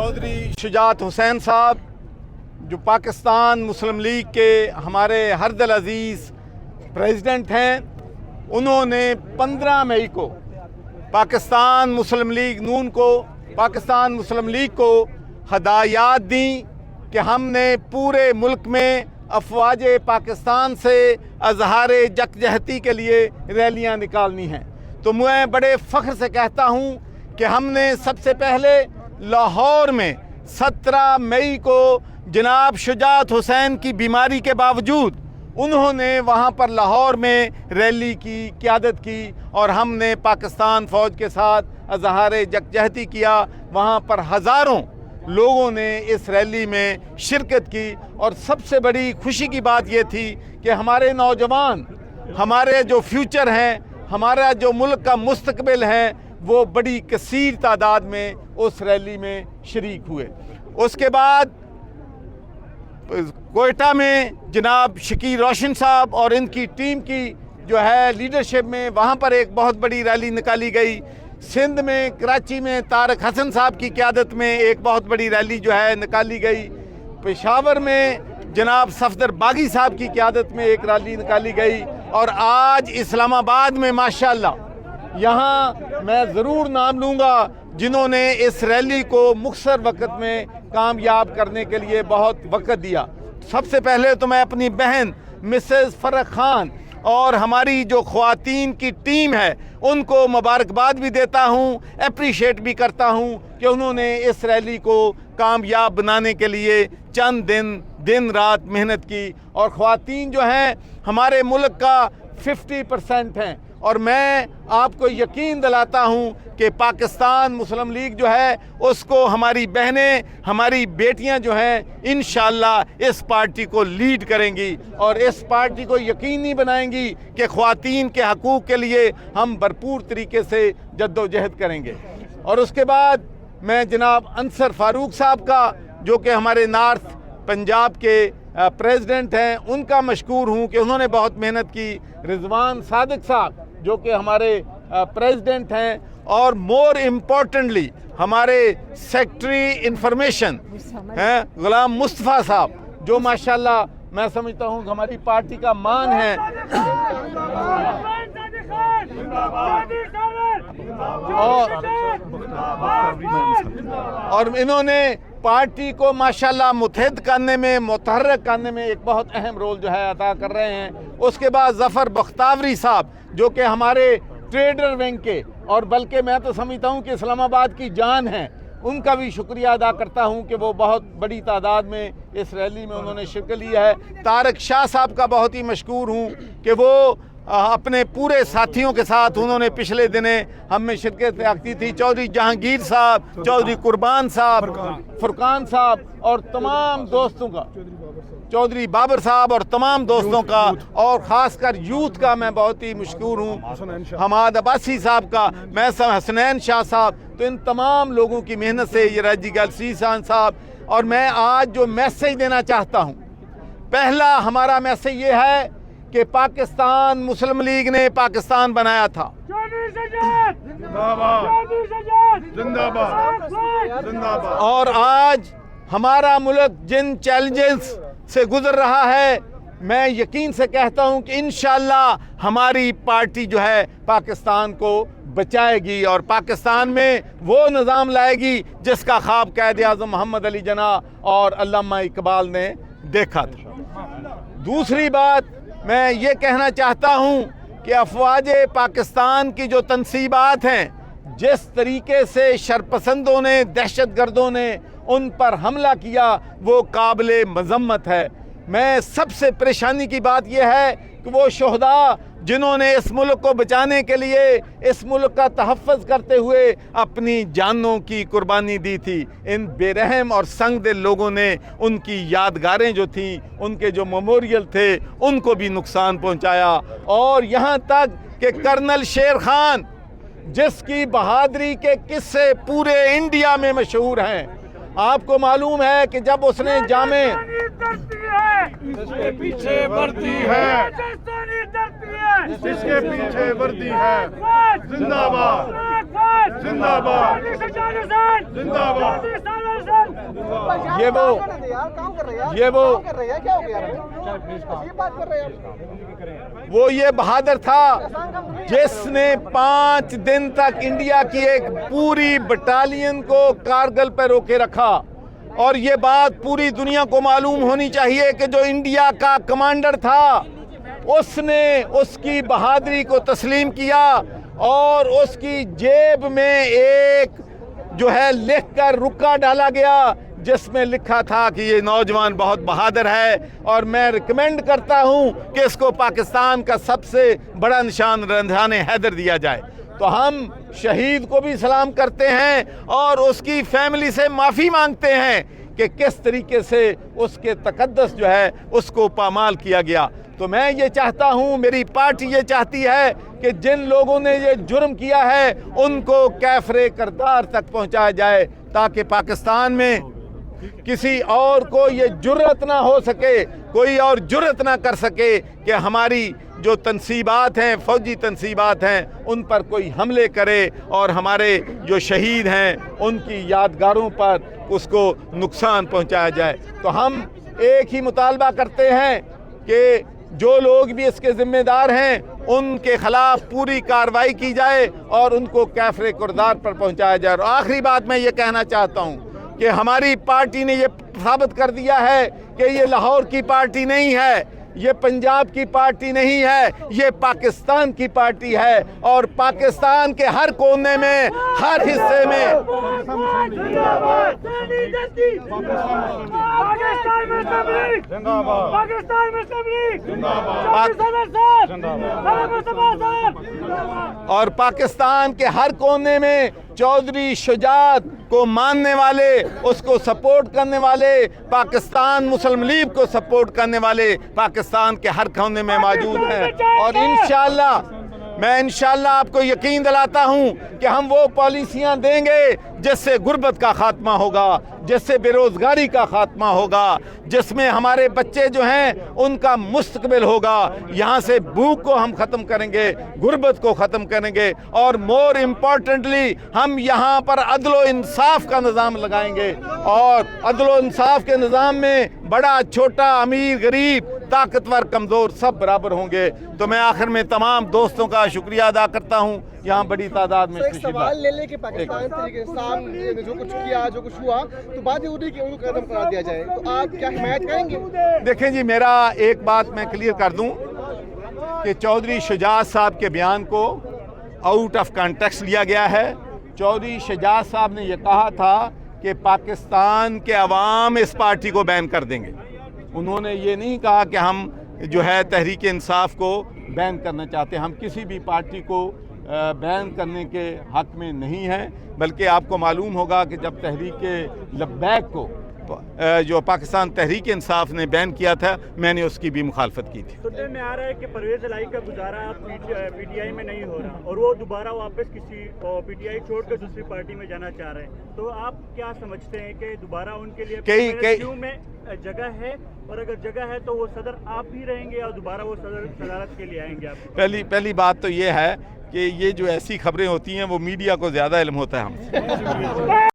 चौधरी शुजात हुसैन साहब जो पाकिस्तान मुस्लिम लीग के हमारे हरदल अजीज़ प्रेसिडेंट हैं, उन्होंने 15 मई को पाकिस्तान मुस्लिम लीग को हदायत दी कि हमने पूरे मुल्क में अफवाज पाकिस्तान से अजहार यकजहती के लिए रैलियां निकालनी हैं। तो मैं बड़े फ़ख्र से कहता हूं कि हमने सबसे पहले लाहौर में 17 मई को जनाब शुजात हुसैन की बीमारी के बावजूद उन्होंने वहाँ पर लाहौर में रैली की क़यादत की और हमने पाकिस्तान फ़ौज के साथ अजहार यकजहती किया। वहाँ पर हज़ारों लोगों ने इस रैली में शिरकत की और सबसे बड़ी खुशी की बात ये थी कि हमारे नौजवान, हमारे जो फ्यूचर हैं, हमारा जो मुल्क का मुस्तकबिल है, वो बड़ी कसीर तादाद में उस रैली में शरीक हुए। उसके बाद कोयटा में जनाब शकीर रोशन साहब और इनकी टीम की जो है लीडरशिप में वहाँ पर एक बहुत बड़ी रैली निकाली गई। सिंध में कराची में तारक हसन साहब की क़यादत में एक बहुत बड़ी रैली जो है निकाली गई। पेशावर में जनाब सफदर बागी साहब की क़यादत में एक रैली निकाली गई और आज इस्लामाबाद में माशाअल्लाह यहाँ मैं ज़रूर नाम लूँगा जिन्होंने इस रैली को मुख्तर वक़्त में कामयाब करने के लिए बहुत वक़्त दिया। सबसे पहले तो मैं अपनी बहन मिसेस फ़रख खान और हमारी जो ख़वातीन की टीम है उनको मुबारकबाद भी देता हूँ, अप्रिशिएट भी करता हूँ कि उन्होंने इस रैली को कामयाब बनाने के लिए चंद दिन रात मेहनत की। और ख़वातीन जो हैं हमारे मुल्क का 50% हैं और मैं आपको यकीन दिलाता हूँ कि पाकिस्तान मुस्लिम लीग जो है उसको हमारी बहनें, हमारी बेटियां जो हैं इंशाअल्लाह इस पार्टी को लीड करेंगी और इस पार्टी को यकीनी बनाएंगी कि ख़वातीन के हकूक़ के लिए हम भरपूर तरीके से जद्दोजहद करेंगे। और उसके बाद मैं जनाब अंसर फ़ारूक साहब का, जो कि हमारे नॉर्थ पंजाब के प्रेसिडेंट हैं, उनका मशकूर हूँ कि उन्होंने बहुत मेहनत की। रिजवान सादिक साहब जो कि हमारे प्रेसिडेंट हैं और मोर इम्पोर्टेंटली हमारे सेक्रेटरी इंफॉर्मेशन हैं गुलाम मुस्तफ़ा साहब, जो माशाल्लाह मैं समझता हूँ हमारी पार्टी का मान है। और इन्होंने पार्टी को माशाल्लाह मुत्तहिद करने में, मुतहर्रिक करने में एक बहुत अहम रोल जो है अदा कर रहे हैं। उसके बाद ज़फ़र बख्तावरी साहब जो कि हमारे ट्रेडर विंग के और बल्कि मैं तो समझता हूँ कि इस्लामाबाद की जान है, उनका भी शुक्रिया अदा करता हूँ कि वो बहुत बड़ी तादाद में इस रैली में उन्होंने शिरकत ली है। तारक शाह साहब का बहुत ही मशकूर हूँ कि वो अपने पूरे साथियों के साथ उन्होंने पिछले दिने हम में शिरकत की थी। चौधरी जहांगीर साहब, चौधरी कुर्बान साहब, फुरकान साहब और तमाम दोस्तों का, चौधरी बाबर साहब और तमाम दोस्तों का, और ख़ासकर यूथ का मैं बहुत ही मशकूर हूँ। हमाद अब्बासी साहब का, मैं हसनैन शाह साहब, तो इन तमाम लोगों की मेहनत से ये राजी गलसी साहब। और मैं आज जो मैसेज देना चाहता हूँ, पहला हमारा मैसेज ये है कि पाकिस्तान मुस्लिम लीग ने पाकिस्तान बनाया था। और आज हमारा मुल्क जिन चैलेंजेस से गुजर रहा है, मैं यकीन से कहता हूं कि इंशाअल्लाह हमारी पार्टी जो है पाकिस्तान को बचाएगी और पाकिस्तान में वो निज़ाम लाएगी जिसका ख्वाब कायद आज़म मोहम्मद अली जिन्ना और अल्लामा इकबाल ने देखा था। दूसरी बात मैं ये कहना चाहता हूँ कि अफवाज पाकिस्तान की जो तनसीबात हैं, जिस तरीके से शरपसंदों ने, दहशतगर्दों ने उन पर हमला किया, वो काबिल मज़म्मत है। मैं सबसे परेशानी की बात यह है कि वो शोहदा जिन्होंने इस मुल्क को बचाने के लिए, इस मुल्क का तहफ़्फ़ुज़ करते हुए अपनी जानों की कुर्बानी दी थी, इन बेरहम और संगदिल लोगों ने उनकी यादगारें जो थीं, उनके जो मेमोरियल थे, उनको भी नुकसान पहुंचाया। और यहाँ तक कि कर्नल शेर खान, जिसकी बहादुरी के किस्से पूरे इंडिया में मशहूर हैं, आपको मालूम है कि जब उसने जामे जिसके पीछे वर्दी है, जिसके पीछे वर्दी है, जिंदाबाद जिंदाबाद जिंदाबाद। وہ یہ بہادر تھا جس نے 5 دن تک انڈیا کی ایک پوری بٹالین کو کارگل پہ روکے رکھا، اور یہ بات پوری دنیا کو معلوم ہونی چاہیے کہ جو انڈیا کا کمانڈر تھا اس نے اس کی بہادری کو تسلیم کیا، اور اس کی جیب میں ایک جو ہے لکھ کر رکا ڈالا گیا جس میں لکھا تھا کہ یہ نوجوان بہت بہادر ہے، اور میں ریکمینڈ کرتا ہوں کہ اس کو پاکستان کا سب سے بڑا نشان رمضان حیدر دیا جائے۔ تو ہم شہید کو بھی سلام کرتے ہیں اور اس کی فیملی سے معافی مانگتے ہیں کہ کس طریقے سے اس کے تقدس جو ہے اس کو پامال کیا گیا۔ تو میں یہ چاہتا ہوں، میری پارٹی یہ چاہتی ہے کہ جن لوگوں نے یہ جرم کیا ہے ان کو کیفرے کردار تک پہنچایا جائے، تاکہ پاکستان میں کسی اور کو یہ جرأت نہ ہو سکے، کوئی اور جرأت نہ کر سکے کہ ہماری جو تنصیبات ہیں، فوجی تنصیبات ہیں، ان پر کوئی حملے کرے اور ہمارے جو شہید ہیں ان کی یادگاروں پر اس کو نقصان پہنچایا جائے۔ تو ہم ایک ہی مطالبہ کرتے ہیں کہ جو لوگ بھی اس کے ذمہ دار ہیں ان کے خلاف پوری کارروائی کی جائے اور ان کو کیفرے کردار پر پہنچایا جائے۔ اور آخری بات میں یہ کہنا چاہتا ہوں کہ ہماری پارٹی نے یہ ثابت کر دیا ہے کہ یہ لاہور کی پارٹی نہیں ہے، یہ پنجاب کی پارٹی نہیں ہے، یہ پاکستان کی پارٹی ہے، اور پاکستان کے ہر کونے میں، ہر حصے میں اور پاکستان کے ہر کونے میں چودھری شجاعت کو ماننے والے، اس کو سپورٹ کرنے والے، پاکستان مسلم لیگ کو سپورٹ کرنے والے پاکستان کے ہر کونے میں موجود ہیں۔ اور میں انشاءاللہ آپ کو یقین دلاتا ہوں کہ ہم وہ پالیسیاں دیں گے جس سے غربت کا خاتمہ ہوگا، جس سے بے روزگاری کا خاتمہ ہوگا، جس میں ہمارے بچے جو ہیں ان کا مستقبل ہوگا۔ یہاں سے بھوک کو ہم ختم کریں گے، غربت کو ختم کریں گے، اور مور امپورٹنٹلی ہم یہاں پر عدل و انصاف کا نظام لگائیں گے، اور عدل و انصاف کے نظام میں بڑا چھوٹا، امیر غریب، طاقتور کمزور سب برابر ہوں گے۔ تو میں آخر میں تمام دوستوں کا شکریہ ادا کرتا ہوں، یہاں بڑی تعداد میں سوال لے لے کہ پاکستان طریقے انصاف نے جو کچھ کیا، جو کچھ ہوا، تو بات یہ ہوئی کہ ان کو قدم قرار دیا جائے، تو آپ کیا حمایت کریں گے؟ دیکھیں جی، میرا ایک بات میں کلیئر کر دوں کہ چودھری شجاعت صاحب کے بیان کو آؤٹ آف کانٹیکسٹ لیا گیا ہے۔ چودھری شجاعت صاحب نے یہ کہا تھا کہ پاکستان کے عوام اس پارٹی کو بین کر دیں گے، انہوں نے یہ نہیں کہا کہ ہم جو ہے تحریک انصاف کو بین کرنا چاہتے ہیں۔ ہم کسی بھی پارٹی کو بین کرنے کے حق میں نہیں ہیں، بلکہ آپ کو معلوم ہوگا کہ جب تحریک لبیک کو جو پاکستان تحریک انصاف نے بین کیا تھا، میں نے اس کی بھی مخالفت کی تھی۔ سننے میں آ رہا ہے کہ پرویز الہی کا گزارا پی ٹی آئی میں نہیں ہو رہا، اور وہ دوبارہ واپس کسی پی ٹی آئی چھوڑ کر دوسری پارٹی میں جانا چاہ رہے ہیں، تو آپ کیا سمجھتے ہیں کہ دوبارہ ان کے لیے کیوں میں جگہ ہے، اور اگر جگہ ہے تو وہ صدر آپ ہی رہیں گے، اور دوبارہ وہ صدارت کے لیے آئیں گے؟ آپ پہلی بات تو یہ ہے کہ یہ جو ایسی خبریں ہوتی ہیں وہ میڈیا کو زیادہ علم ہوتا ہے ہم سے۔